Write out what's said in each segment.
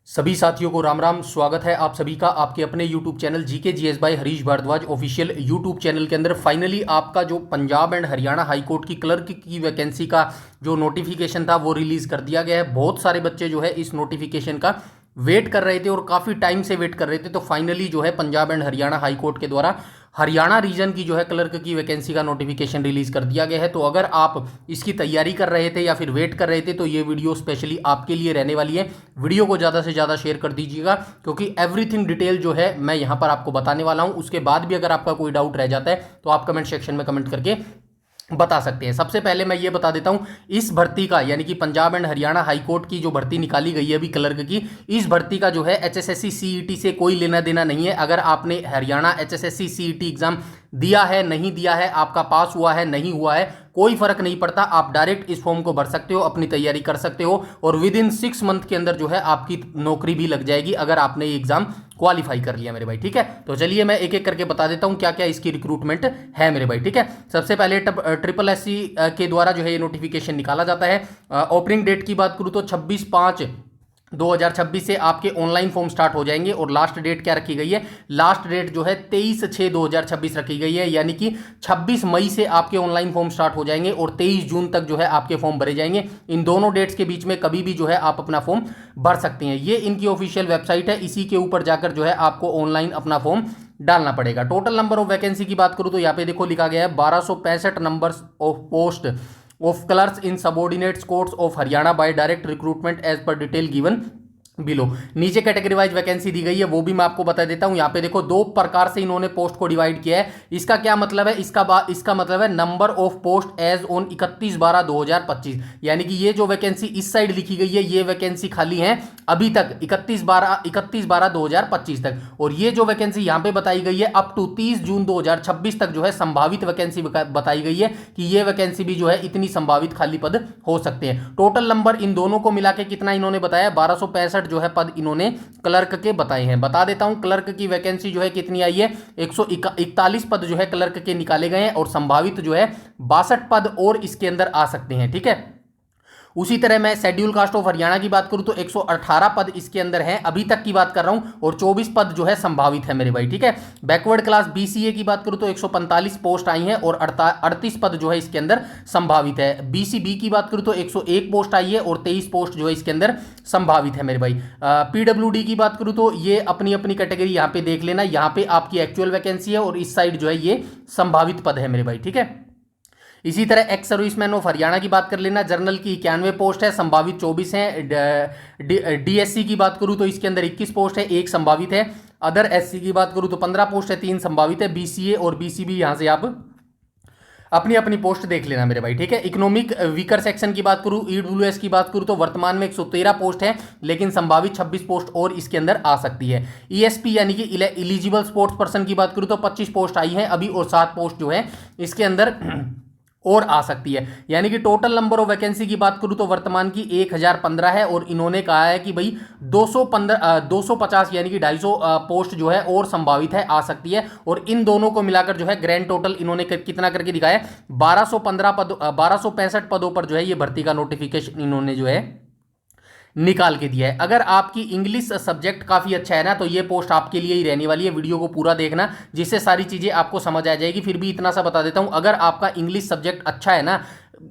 सभी साथियों को राम राम। स्वागत है आप सभी का आपके अपने YouTube channel GK GS by Harish Bhardwaj official YouTube channel के अंदर। फाइनली आपका जो Punjab and Haryana high court की क्लर्क की वैकेंसी का जो नोटिफिकेशन था वो रिलीज़ कर दिया गया है। बहुत सारे बच्चे जो है इस नोटिफिकेशन का वेट कर रहे थे और काफ़ी टाइम से वेट कर रहे थे। तो फाइनली जो है Punjab and Haryana high court के द्वारा हरियाणा रीजन की जो है क्लर्क की वैकेंसी का नोटिफिकेशन रिलीज कर दिया गया है। तो अगर आप इसकी तैयारी कर रहे थे या फिर वेट कर रहे थे तो ये वीडियो स्पेशली आपके लिए रहने वाली है। वीडियो को ज़्यादा से ज़्यादा शेयर कर दीजिएगा क्योंकि एवरीथिंग डिटेल जो है मैं यहाँ पर आपको बताने वाला हूँ। उसके बाद भी अगर आपका कोई डाउट रह जाता है तो आप कमेंट सेक्शन में कमेंट करके बता सकते हैं। सबसे पहले मैं ये बता देता हूं इस भर्ती का यानी कि Punjab and Haryana high court की जो भर्ती निकाली गई है अभी क्लर्क की, इस भर्ती का जो है एचएसएससी सीईटी से कोई लेना देना नहीं है। अगर आपने हरियाणा एचएसएससी सीईटी एग्जाम दिया है, नहीं दिया है, आपका पास हुआ है, नहीं हुआ है, कोई फर्क नहीं पड़ता। आप डायरेक्ट इस फॉर्म को भर सकते हो, अपनी तैयारी कर सकते हो और विद इन 6 मंथ के अंदर जो है आपकी नौकरी भी लग जाएगी अगर आपने ये एग्जाम क्वालिफाई कर लिया मेरे भाई। ठीक है, तो चलिए मैं एक एक करके बता देता हूं क्या क्या इसकी रिक्रूटमेंट है मेरे भाई। ठीक है, सबसे पहले ट्रिपल एससी के द्वारा जो है ये नोटिफिकेशन निकाला जाता है। ओपनिंग डेट की बात करूं तो 26/5/2026 से आपके ऑनलाइन फॉर्म स्टार्ट हो जाएंगे और लास्ट डेट क्या रखी गई है? लास्ट डेट जो है 23/6/2026 रखी गई है, यानी कि 26 मई से आपके ऑनलाइन फॉर्म स्टार्ट हो जाएंगे और 23 जून तक जो है आपके फॉर्म भरे जाएंगे। इन दोनों डेट्स के बीच में कभी भी जो है आप अपना फॉर्म भर सकते हैं। ये इनकी ऑफिशियल वेबसाइट है, इसी के ऊपर जाकर जो है आपको ऑनलाइन अपना फॉर्म डालना पड़ेगा। टोटल नंबर ऑफ वैकेंसी की बात करूं तो यहाँ पे देखो लिखा गया है 1265 number of post of clerks in subordinate courts of Haryana by direct recruitment as per detail given below. नीचे कैटेगरी वाइज वैकेंसी दी गई है वो भी मैं आपको बता देता हूं। यहाँ पे देखो दो प्रकार से इन्होंने पोस्ट को डिवाइड किया है। इसका क्या मतलब है? इसका मतलब है number of post as on 31/12/2025, यानी कि ये जो वैकेंसी इस साइड लिखी गई है ये वैकेंसी खाली है अभी तक 31/12/2025 तक, और ये जो वैकेंसी यहाँ पे बताई गई है अप टू 30 जून 2026 तक जो है संभावित वैकेंसी बताई गई है कि ये वैकेंसी भी जो है इतनी संभावित खाली पद हो सकते हैं। टोटल नंबर इन दोनों को मिला के कितना इन्होंने बताया? 1265 जो है पद इन्होंने क्लर्क के बताए हैं। बता देता हूं क्लर्क की वैकेंसी जो है कितनी आई है, 141 पद जो है क्लर्क के निकाले गए हैं और संभावित जो है 62 पद और इसके अंदर आ सकते हैं। ठीक है, उसी तरह मैं शेड्यूल कास्ट ऑफ हरियाणा की बात करूं तो 118 पद इसके अंदर हैं, अभी तक की बात कर रहा हूं, और 24 पद जो है संभावित है मेरे भाई। ठीक है, बैकवर्ड क्लास बीसीए की बात करूं तो 145 पोस्ट आई हैं और 38 पद जो है इसके अंदर संभावित है। बीसीबी की बात करूं तो 101 पोस्ट आई है और 23 पोस्ट जो है इसके अंदर संभावित है मेरे भाई। पीडब्ल्यूडी की बात करूं तो ये अपनी अपनी कैटेगरी यहां पे देख लेना, यहां पे आपकी एक्चुअल वैकेंसी है और इस साइड जो है ये संभावित पद है मेरे भाई। ठीक है, इसी तरह एक्स सर्विसमैन ऑफ हरियाणा की बात कर लेना। जनरल की 91 पोस्ट है, संभावित 24 हैं। डीएससी की बात करूं तो इसके अंदर 21 पोस्ट है, 1 संभावित है। अदर एससी की बात करूं तो 15 पोस्ट है, 3 संभावित है। बीसीए और बीसीबी यहां से आप अपनी अपनी पोस्ट देख लेना मेरे भाई। ठीक है, इकोनॉमिक वीकर सेक्शन की बात करूं, ईडब्ल्यूएस की बात करूं तो वर्तमान में 113 पोस्ट है, लेकिन संभावित 26 पोस्ट और इसके अंदर आ सकती है। ईएसपी यानी कि एलिजिबल स्पोर्ट्स पर्सन की बात करूं तो 25 पोस्ट आई है अभी और 7 पोस्ट जो है इसके अंदर और आ सकती है। यानी कि टोटल नंबर ऑफ वैकेंसी की बात करूं तो वर्तमान की 1015 है और इन्होंने कहा है कि भाई 250 यानी कि 250 पोस्ट जो है और संभावित है, आ सकती है। और इन दोनों को मिलाकर जो है ग्रैंड टोटल इन्होंने कितना करके दिखाया? 1265 पदों पर जो है ये भर्ती का नोटिफिकेशन इन्होंने जो है निकाल के दिया है। अगर आपकी इंग्लिश सब्जेक्ट काफ़ी अच्छा है ना तो ये पोस्ट आपके लिए ही रहने वाली है। वीडियो को पूरा देखना जिससे सारी चीज़ें आपको समझ आ जाएगी। फिर भी इतना सा बता देता हूं, अगर आपका इंग्लिश सब्जेक्ट अच्छा है ना,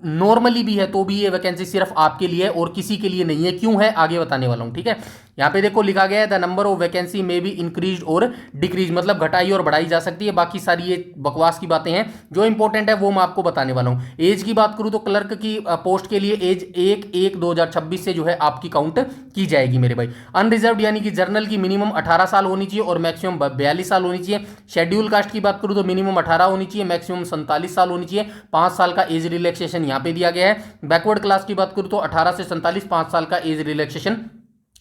नॉर्मली भी है, तो भी ये वैकेंसी सिर्फ आपके लिए है और किसी के लिए नहीं है। क्यों है आगे बताने वाला हूं। ठीक है, यहाँ पे देखो लिखा गया है द नंबर ऑफ वैकेंसी में भी इंक्रीज और डिक्रीज, मतलब घटाई और बढ़ाई जा सकती है। बाकी सारी ये बकवास की बातें हैं, जो इंपॉर्टेंट है वो मैं आपको बताने वाला हूँ। एज की बात करूँ तो क्लर्क की पोस्ट के लिए एज 1/1/2026 से जो है आपकी काउंट की जाएगी मेरे भाई। अनरिजर्व यानी कि जर्नल की मिनिमम 18 साल होनी चाहिए और मैक्सिमम 42 साल होनी चाहिए। शेड्यूल कास्ट की बात करूँ तो मिनिमम 18 होनी चाहिए, मैक्सिमम 47 साल होनी चाहिए। 5 साल का एज रिलैक्सेशन यहाँ पे दिया गया है। बैकवर्ड क्लास की बात करूँ तो 18 से 47 5 साल का एज रिलैक्सेशन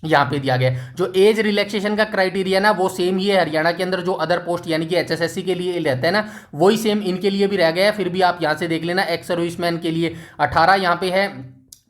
यहाँ पे दिया गया है। जो एज रिलैक्सेशन का क्राइटेरिया ना वो सेम ही है हरियाणा के अंदर, जो अदर पोस्ट यानी कि एचएसएससी के लिए रहता है ना वही सेम इनके लिए भी रह गया है। फिर भी आप यहाँ से देख लेना, एक्स सर्विसमैन के लिए 18 यहाँ पे है,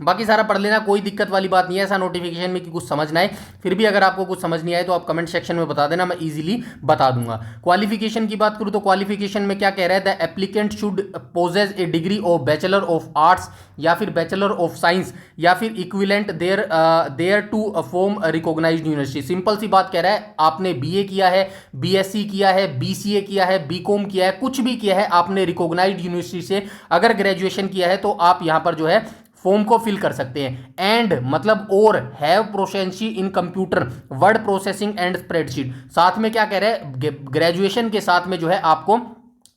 बाकी सारा पढ़ लेना, कोई दिक्कत वाली बात नहीं है ऐसा नोटिफिकेशन में कि कुछ समझ ना आए। फिर भी अगर आपको कुछ समझ नहीं आए तो आप कमेंट सेक्शन में बता देना, मैं इजीली बता दूंगा। क्वालिफिकेशन की बात करूं तो क्वालिफिकेशन में क्या कह रहा है, the applicant should possess a degree of bachelor of arts या फिर बैचलर ऑफ साइंस या फिर equivalent there to form recognised university. Simple सी बात कह रहा है, आपने बीए किया है, बीएससी किया है, बीसीए किया है, बीकॉम किया है, कुछ भी किया है, आपने रिकॉग्नाइज्ड यूनिवर्सिटी से अगर ग्रेजुएशन किया है तो आप यहां पर जो है फॉर्म को फिल कर सकते हैं। एंड मतलब और have proficiency in computer word processing and spreadsheet. साथ में क्या कह रहे हैं, ग्रेजुएशन के साथ में जो है आपको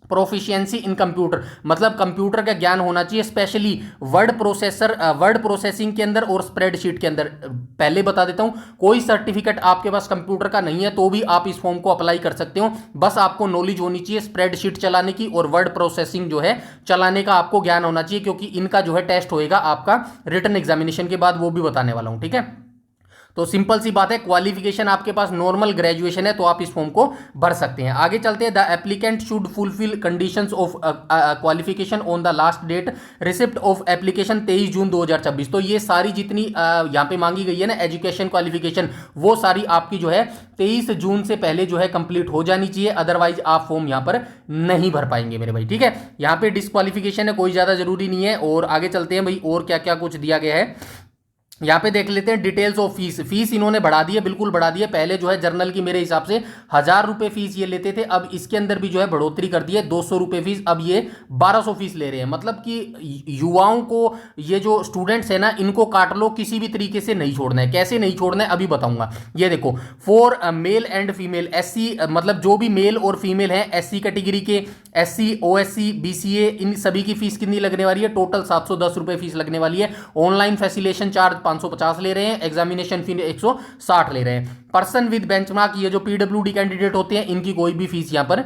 प्रोफिशिएंसी इन कंप्यूटर मतलब कंप्यूटर का ज्ञान होना चाहिए, स्पेशली वर्ड प्रोसेसिंग के अंदर और स्प्रेडशीट के अंदर। पहले बता देता हूं, कोई सर्टिफिकेट आपके पास कंप्यूटर का नहीं है तो भी आप इस फॉर्म को अप्लाई कर सकते हो, बस आपको नॉलेज होनी चाहिए स्प्रेडशीट चलाने की और वर्ड प्रोसेसिंग जो है चलाने का आपको ज्ञान होना चाहिए, क्योंकि इनका जो है टेस्ट होएगा आपका रिटन एग्जामिनेशन के बाद, वो भी बताने वाला हूं, ठीक है। तो सिंपल सी बात है, क्वालिफिकेशन आपके पास नॉर्मल ग्रेजुएशन है तो आप इस फॉर्म को भर सकते हैं। आगे चलते हैं, the applicant should fulfil conditions of qualification on the last date receipt of application 23 June 2026। तो ये सारी जितनी यहाँ पे मांगी गई है ना एजुकेशन क्वालिफिकेशन, वो सारी आपकी जो है 23 जून से पहले जो है कंप्लीट हो जानी चाहिए, अदरवाइज आप फॉर्म यहाँ पर नहीं भर पाएंगे मेरे भाई, ठीक है। यहाँ पे डिस्क्वालिफिकेशन है, कोई ज़्यादा जरूरी नहीं है। और आगे चलते हैं भाई, और क्या क्या कुछ दिया गया है यहाँ पे देख लेते हैं। डिटेल्स ऑफ फीस, फीस इन्होंने बढ़ा दी है, बिल्कुल बढ़ा दी है। पहले जो है जर्नल की मेरे हिसाब से 1000 रुपये फीस ये लेते थे, अब इसके अंदर भी जो है बढ़ोतरी कर दी है, 200 रुपये फीस, अब ये 1200 फीस ले रहे हैं। मतलब कि युवाओं को, ये जो स्टूडेंट्स है ना, इनको काट लो, किसी भी तरीके से नहीं छोड़ना है। कैसे नहीं छोड़ना है अभी बताऊंगा। ये देखो, for male and female SC, मतलब जो भी मेल और फीमेल है एससी कैटेगरी के, एससी ओएससी बीसीए, इन सभी की फीस कितनी लगने वाली है, टोटल 710 रुपये फीस लगने वाली है। ऑनलाइन फैसिलेशन चार्ज 550 ले रहे हैं, एग्जामिनेशन फी 160 ले रहे हैं। पर्सन विद बेंचमार्क, ये जो पीडब्ल्यूडी कैंडिडेट होते हैं, इनकी कोई भी फीस यहां पर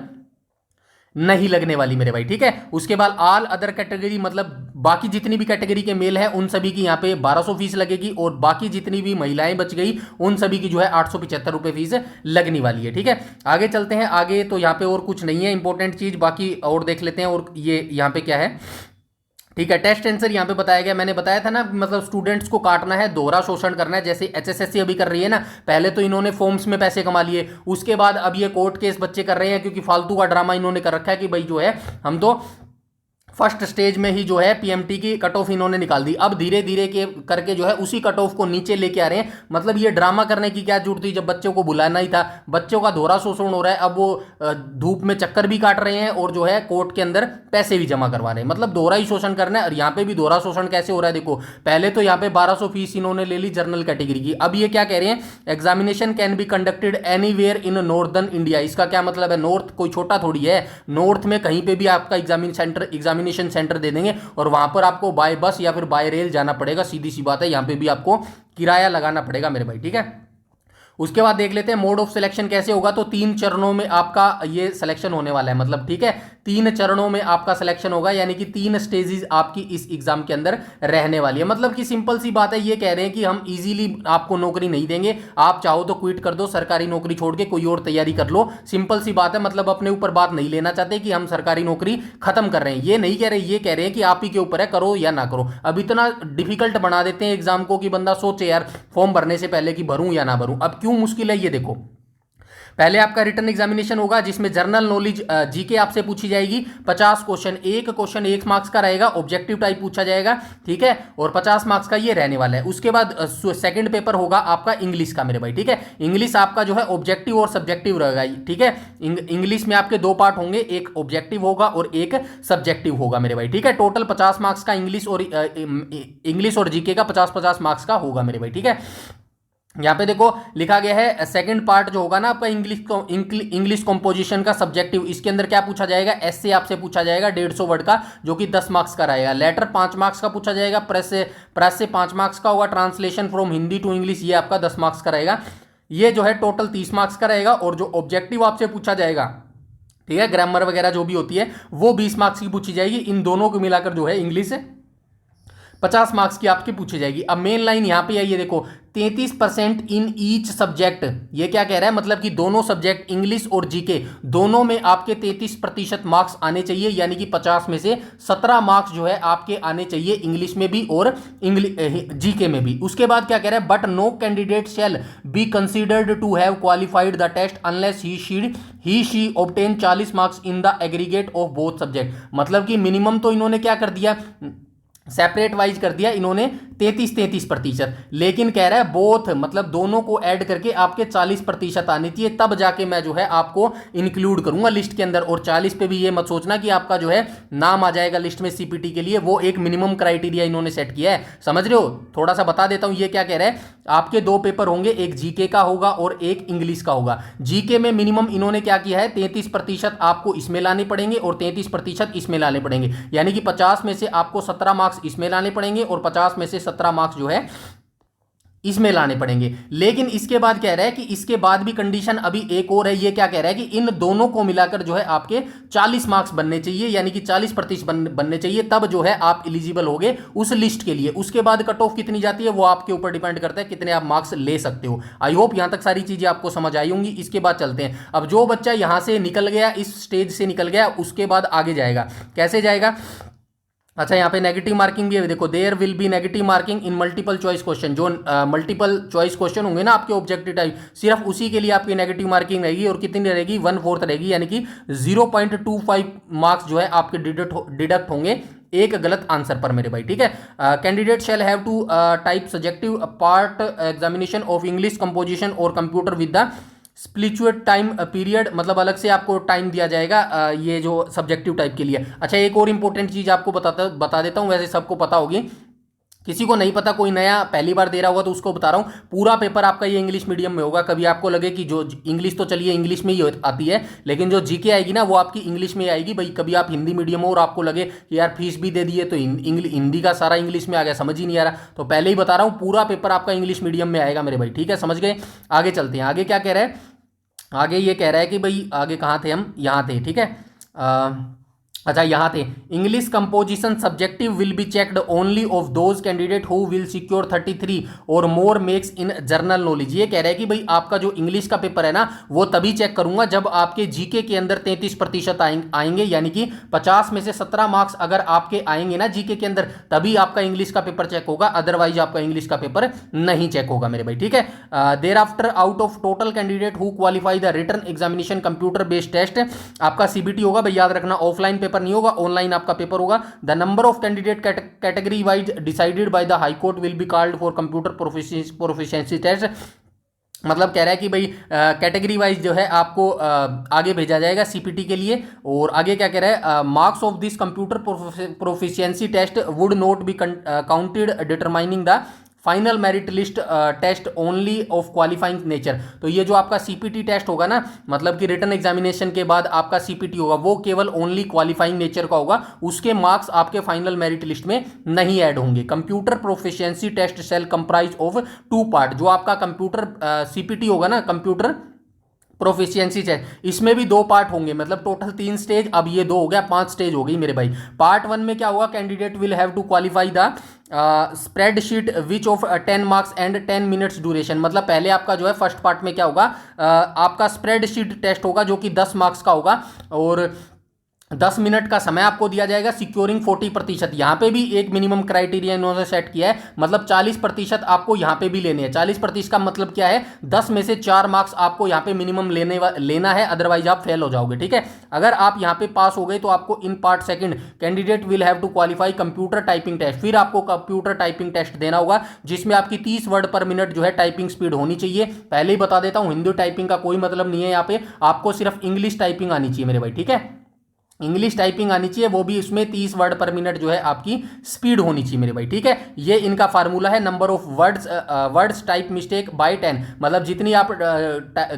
नहीं लगने वाली मेरे भाई, ठीक है। उसके बाद ऑल अदर कैटेगरी, मतलब बाकी जितनी भी कैटेगरी के मेल हैं उन सभी की यहाँ पे 1200 फीस लगेगी, और बाकी जितनी भी महिलाएं बच गई उन सभी की जो है 875 रुपये फीस लगने वाली है, ठीक है। आगे चलते हैं, आगे तो यहाँ पे और कुछ नहीं है इंपॉर्टेंट चीज, बाकी और देख लेते हैं। और ये यहाँ पे क्या है, ठीक है। टेस्ट आंसर यहाँ पे बताया गया, मैंने बताया था ना, मतलब स्टूडेंट्स को काटना है, दोहरा शोषण करना है, जैसे एचएसएससी अभी कर रही है ना। पहले तो इन्होंने फॉर्म्स में पैसे कमा लिए, उसके बाद अब ये कोर्ट केस बच्चे कर रहे हैं, क्योंकि फालतू का ड्रामा इन्होंने कर रखा है कि भाई जो है हम तो फर्स्ट स्टेज में ही जो है पीएमटी की कट ऑफ इन्होंने निकाल दी, अब धीरे धीरे के करके जो है उसी कट ऑफ को नीचे लेके आ रहे हैं। मतलब ये ड्रामा करने की क्या जरूरत थी, जब बच्चों को बुलाना ही था। बच्चों का दोहरा शोषण हो रहा है, अब वो धूप में चक्कर भी काट रहे हैं और जो है कोर्ट के अंदर पैसे भी जमा करवा रहे हैं, मतलब दोहरा ही शोषण करना है। और यहाँ पे भी दोहरा शोषण कैसे हो रहा है, देखो पहले तो यहाँ पे 1200 फीस इन्होंने ले ली जनरल कैटेगरी की, अब ये क्या कह रहे हैं, examination can be conducted anywhere in northern India. इसका क्या मतलब है, नॉर्थ कोई छोटा थोड़ी है, नॉर्थ में कहीं पे भी आपका एग्जामिनेशन सेंटर दे देंगे, और वहां पर आपको बाय बस या फिर बाय रेल जाना पड़ेगा, सीधी सी बात है। यहां पे भी आपको किराया लगाना पड़ेगा मेरे भाई, ठीक है। उसके बाद देख लेते हैं मोड ऑफ सिलेक्शन कैसे होगा। तो 3 चरणों में आपका ये सिलेक्शन होने वाला है, मतलब ठीक है 3 चरणों में आपका सिलेक्शन होगा, यानी कि 3 स्टेजेस आपकी इस एग्जाम के अंदर रहने वाली है। मतलब कि सिंपल सी बात है, ये कह रहे हैं कि हम इजीली आपको नौकरी नहीं देंगे, आप चाहो तो क्विट कर दो, सरकारी नौकरी छोड़ के कोई और तैयारी कर लो। सिंपल सी बात है, मतलब अपने ऊपर बात नहीं लेना चाहते कि हम सरकारी नौकरी खत्म कर रहे हैं, ये नहीं कह रहे, ये कह रहे हैं कि आप ही के ऊपर है, करो या ना करो। अब इतना डिफिकल्ट बना देते हैं एग्जाम को कि बंदा सोचे यार फॉर्म भरने से पहले कि भरूं या ना भरूं। अब क्यों मुश्किल है, ये देखो, पहले आपका रिटन एग्जामिनेशन होगा जिसमें जनरल नॉलेज जीके आपसे पूछी जाएगी, 50 क्वेश्चन, एक क्वेश्चन 1 मार्क्स का रहेगा, ऑब्जेक्टिव टाइप पूछा जाएगा, ठीक है, और 50 मार्क्स का ये रहने वाला है। उसके बाद सेकंड पेपर होगा आपका इंग्लिश का मेरे भाई, ठीक है। इंग्लिश आपका जो है ऑब्जेक्टिव और सब्जेक्टिव रहेगा, ठीक है। इंग्लिश में आपके 2 पार्ट होंगे, एक ऑब्जेक्टिव होगा और एक सब्जेक्टिव होगा मेरे भाई, ठीक है। टोटल 50 मार्क्स का इंग्लिश और जीके का 50-50 मार्क्स का होगा मेरे भाई, ठीक है। यहाँ पे देखो लिखा गया है सेकंड पार्ट जो होगा ना आपका इंग्लिश कंपोजिशन का सब्जेक्टिव, इसके अंदर क्या पूछा जाएगा, एसए आपसे पूछा जाएगा 150 वर्ड का, जो कि 10 मार्क्स का रहेगा। लेटर 5 मार्क्स का पूछा जाएगा, प्रेस से 5 मार्क्स का होगा। Translation from Hindi to English ये आपका 10 मार्क्स का रहेगा, ये जो है टोटल 30 मार्क्स का रहेगा। और जो ऑब्जेक्टिव आपसे पूछा जाएगा, ठीक है, ग्रामर वगैरह जो भी होती है वो 20 मार्क्स की पूछी जाएगी। इन दोनों को मिलाकर जो है इंग्लिश 50 मार्क्स की आपके पूछी जाएगी। अब मेन लाइन यहां पे आइए, देखो 33% इन ईच सब्जेक्ट, ये क्या कह रहा है, मतलब कि दोनों सब्जेक्ट इंग्लिश और जीके दोनों में आपके 33% मार्क्स आने चाहिए, यानी कि 50 में से 17 मार्क्स जो है आपके आने चाहिए इंग्लिश में भी और जीके में भी। उसके बाद क्या कह रहा है, but no candidate shall be considered to have qualified the test unless he she obtain 40 marks in the aggregate of both subject. मतलब कि मिनिमम तो इन्होंने क्या कर दिया, सेपरेट वाइज कर दिया इन्होंने 33%, लेकिन कह रहा है बोथ, मतलब दोनों को ऐड करके आपके 40% आनी चाहिए, तब जाके मैं जो है आपको इंक्लूड करूंगा लिस्ट के अंदर। और 40 पे भी ये मत सोचना कि आपका जो है नाम आ जाएगा लिस्ट में सीपीटी के लिए, वो एक मिनिमम क्राइटेरिया इन्होंने सेट किया है, समझ रहे हो। थोड़ा सा बता देता हूं ये क्या कह रहा है, आपके 2 पेपर होंगे, एक जीके का होगा और एक इंग्लिश का होगा। जीके में मिनिमम इन्होंने क्या किया है, 33% आपको इसमें लाने पड़ेंगे और 33% इसमें लाने पड़ेंगे, यानी कि 50 में से आपको 17 मार्क्स इसमें लाने पड़ेंगे और 50 में से 17 मार्क्स जो है इसमें लाने पड़ेंगे। लेकिन इसके बाद कह रहा है कि इसके बाद भी कंडीशन अभी एक और है, ये क्या कह रहा है कि इन दोनों को मिलाकर जो है आपके 40 मार्क्स बनने चाहिए, यानी कि 40% बनने चाहिए, तब जो है आप एलिजिबल होगे उस लिस्ट के लिए। उसके बाद कट ऑफ कितनी जाती है वो आपके ऊपर डिपेंड करता है कितने आप मार्क्स ले सकते हो। आई होप यहां तक सारी चीजें आपको समझ आई होंगी। इसके बाद चलते हैं, अब जो बच्चा यहां से निकल गया, इस स्टेज से निकल गया, उसके बाद आगे जाएगा, कैसे जाएगा। अच्छा, यहाँ पे नेगेटिव मार्किंग भी है, देखो there will be negative marking in multiple choice question. जो मल्टीपल चॉइस क्वेश्चन होंगे ना आपके ऑब्जेक्टिव टाइप, सिर्फ उसी के लिए आपकी नेगेटिव मार्किंग रहेगी, और कितनी रहेगी, 1/4 रहेगी, यानी कि 0.25 मार्क्स जो है आपके डिडक्ट होंगे एक गलत आंसर पर मेरे भाई, ठीक है। Candidate shall have to type subjective part examination of English composition और computer with the stipulated time period, मतलब अलग से आपको टाइम दिया जाएगा ये जो सब्जेक्टिव टाइप के लिए। अच्छा, एक और इंपॉर्टेंट चीज आपको बता देता हूं, वैसे सबको पता होगी, किसी को नहीं पता, कोई नया पहली बार दे रहा होगा तो उसको बता रहा हूं। पूरा पेपर आपका ये इंग्लिश मीडियम में होगा। कभी आपको लगे कि जो इंग्लिश तो चलिए इंग्लिश में ही आती है, लेकिन जो जीके आएगी ना वो आपकी इंग्लिश में आएगी भाई। कभी आप हिंदी मीडियम हो और आपको लगे कि यार फीस भी दे दी है तो हिंदी का सारा इंग्लिश में आ गया, समझ ही नहीं आ रहा, तो पहले ही बता रहा हूँ पूरा पेपर आपका इंग्लिश मीडियम में आएगा मेरे भाई, ठीक है, समझ गए। आगे चलते हैं, आगे क्या कह रहा है, आगे ये कह रहा है कि भाई आगे कहाँ थे हम, यहाँ थे, ठीक है। अच्छा, यहाँ थे, English composition subjective will be checked only of those candidate who will secure 33 और मोर मेक्स इन जर्नल नॉलेज। ये कह रहा है कि भाई आपका जो इंग्लिश का पेपर है ना वो तभी चेक करूंगा जब आपके जीके के अंदर 33% आएंगे, यानी कि 50 में से 17 मार्क्स अगर आपके आएंगे ना जीके के अंदर, तभी आपका इंग्लिश का पेपर चेक होगा, अदरवाइज आपका इंग्लिश का पेपर नहीं चेक होगा मेरे भाई, ठीक है। Thereafter out of total candidate who qualify the written examination computer based test, आपका सीबीटी होगा भाई, याद रखना, ऑफलाइन पेपर नहीं होगा, ऑनलाइन आपका पेपर होगा। The number of candidate category wise decided by the high court will be called for computer proficiency test. मतलब कह रहा है कि भाई कैटेगरी वाइज जो है आपको आगे भेजा जाएगा सीपीटी के लिए। और आगे क्या कह रहा है, marks of this computer proficiency test would not be counted determining the final merit list test only of qualifying nature. तो ये जो आपका सीपीटी टेस्ट होगा ना, मतलब कि रिटन एग्जामिनेशन के बाद आपका सीपीटी होगा, वो केवल ओनली क्वालिफाइंग नेचर का होगा, उसके मार्क्स आपके फाइनल मेरिट लिस्ट में नहीं ऐड होंगे। Computer proficiency test shall comprise of 2 part. जो आपका कंप्यूटर सीपीटी होगा ना, कंप्यूटर प्रोफिशिएंसी है, इसमें भी 2 पार्ट होंगे, मतलब टोटल 3 स्टेज, अब ये 2 हो गया, 5 स्टेज हो गई मेरे भाई। पार्ट 1 में क्या होगा, candidate will have to qualify the spreadsheet which of 10 marks and 10 minutes duration. मतलब पहले आपका जो है फर्स्ट पार्ट में क्या होगा, आपका स्प्रेडशीट टेस्ट होगा जो कि 10 मार्क्स का होगा और 10 मिनट का समय आपको दिया जाएगा। सिक्योरिंग 40%, यहाँ पे भी एक मिनिमम क्राइटेरिया इन्होंने सेट किया है, मतलब 40% आपको यहाँ पे भी लेने हैं। 40% का मतलब क्या है, 10 में से 4 मार्क्स आपको यहाँ पे मिनिमम लेना है, अदरवाइज आप फेल हो जाओगे, ठीक है। अगर आप यहाँ पे पास हो गए तो आपको in part second candidate will have to qualify computer typing test. फिर आपको कंप्यूटर टाइपिंग टेस्ट देना होगा जिसमें आपकी 30 वर्ड पर मिनट जो है टाइपिंग स्पीड होनी चाहिए। पहले ही बता देता हूँ, हिंदी टाइपिंग का कोई मतलब नहीं है, यहाँ पे आपको सिर्फ इंग्लिश टाइपिंग आनी चाहिए मेरे भाई, ठीक है, इंग्लिश टाइपिंग आनी चाहिए, वो भी उसमें 30 वर्ड पर मिनट जो है आपकी स्पीड होनी चाहिए मेरे भाई, ठीक है। ये इनका फार्मूला है, number of words type mistake by 10, मतलब जितनी आप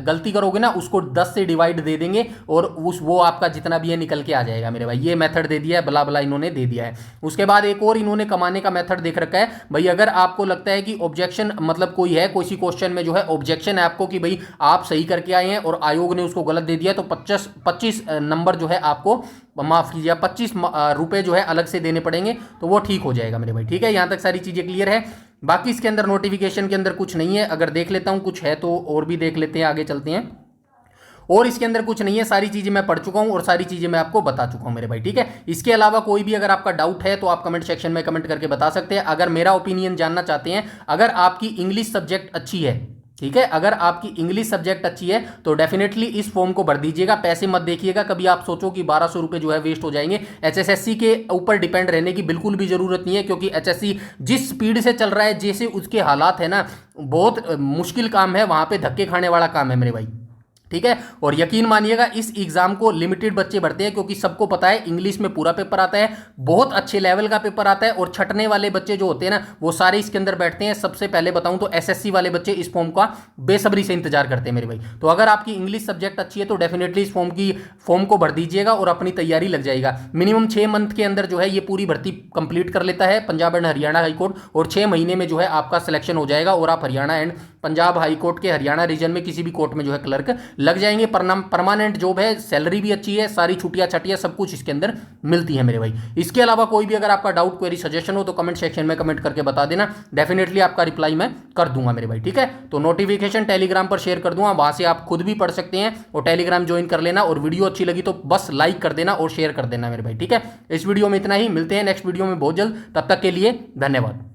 गलती करोगे ना उसको 10 से डिवाइड दे देंगे और वो आपका जितना भी है निकल के आ जाएगा मेरे भाई। ये मेथड दे दिया है, बला बला इन्होंने दे दिया है। उसके बाद एक और इन्होंने कमाने का मेथड देख रखा है भाई, अगर आपको लगता है कि ऑब्जेक्शन, मतलब कोई है किसी क्वेश्चन में जो है ऑब्जेक्शन है आपको कि भाई आप सही करके आए हैं और आयोग ने उसको गलत दे दिया, तो 25 नंबर जो है आपको माफ़ कीजिए 25 रुपये जो है अलग से देने पड़ेंगे, तो वो ठीक हो जाएगा मेरे भाई। ठीक है, यहाँ तक सारी चीज़ें क्लियर है। बाकी इसके अंदर नोटिफिकेशन के अंदर कुछ नहीं है, अगर देख लेता हूँ कुछ है तो और भी देख लेते हैं, आगे चलते हैं। और इसके अंदर कुछ नहीं है, सारी चीज़ें मैं पढ़ चुका हूं और सारी चीज़ें मैं आपको बता चुका हूं मेरे भाई। ठीक है, इसके अलावा कोई भी अगर आपका डाउट है तो आप कमेंट सेक्शन में कमेंट करके बता सकते हैं। अगर मेरा ओपिनियन जानना चाहते हैं, अगर आपकी इंग्लिश सब्जेक्ट अच्छी है, ठीक है, अगर आपकी इंग्लिश सब्जेक्ट अच्छी है तो डेफिनेटली इस फॉर्म को भर दीजिएगा। पैसे मत देखिएगा, कभी आप सोचो कि 1200 रुपये जो है वेस्ट हो जाएंगे। एचएसएससी के ऊपर डिपेंड रहने की बिल्कुल भी जरूरत नहीं है, क्योंकि एचएससी जिस स्पीड से चल रहा है, जैसे उसके हालात है ना, बहुत मुश्किल काम है, वहां पे धक्के खाने वाला काम है मेरे भाई। ठीक है, और यकीन मानिएगा इस एग्जाम को लिमिटेड बच्चे भरते हैं, क्योंकि सबको पता है इंग्लिश में पूरा पेपर आता है, बहुत अच्छे लेवल का पेपर आता है, और छटने वाले बच्चे जो होते हैं ना वो सारे इसके अंदर बैठते हैं। सबसे पहले बताऊं तो एसएससी वाले बच्चे इस फॉर्म का बेसब्री से इंतजार करते हैं मेरे भाई। तो अगर आपकी इंग्लिश सब्जेक्ट अच्छी है तो डेफिनेटली इस फॉर्म को भर दीजिएगा और अपनी तैयारी लग जाएगा। मिनिमम 6 मंथ के अंदर जो है ये पूरी भर्ती कंप्लीट कर लेता है पंजाब एंड हरियाणा हाईकोर्ट, और 6 महीने में जो है आपका सिलेक्शन हो जाएगा और आप हरियाणा एंड पंजाब हाईकोर्ट के हरियाणा रीजन में किसी भी कोर्ट में जो है क्लर्क लग जाएंगे। परमानेंट जॉब है, सैलरी भी अच्छी है, सारी छुट्टियां छटियां सब कुछ इसके अंदर मिलती है मेरे भाई। इसके अलावा कोई भी अगर आपका डाउट क्वेरी सजेशन हो तो कमेंट सेक्शन में कमेंट करके बता देना, डेफिनेटली आपका रिप्लाई मैं कर दूंगा मेरे भाई। ठीक है, तो नोटिफिकेशन टेलीग्राम पर शेयर कर दूंगा, वहां से आप खुद भी पढ़ सकते हैं और टेलीग्राम ज्वाइन कर लेना। और वीडियो अच्छी लगी तो बस लाइक कर देना और शेयर कर देना मेरे भाई। ठीक है, इस वीडियो में इतना ही, मिलते हैं नेक्स्ट वीडियो में बहुत जल्द, तब तक के लिए धन्यवाद।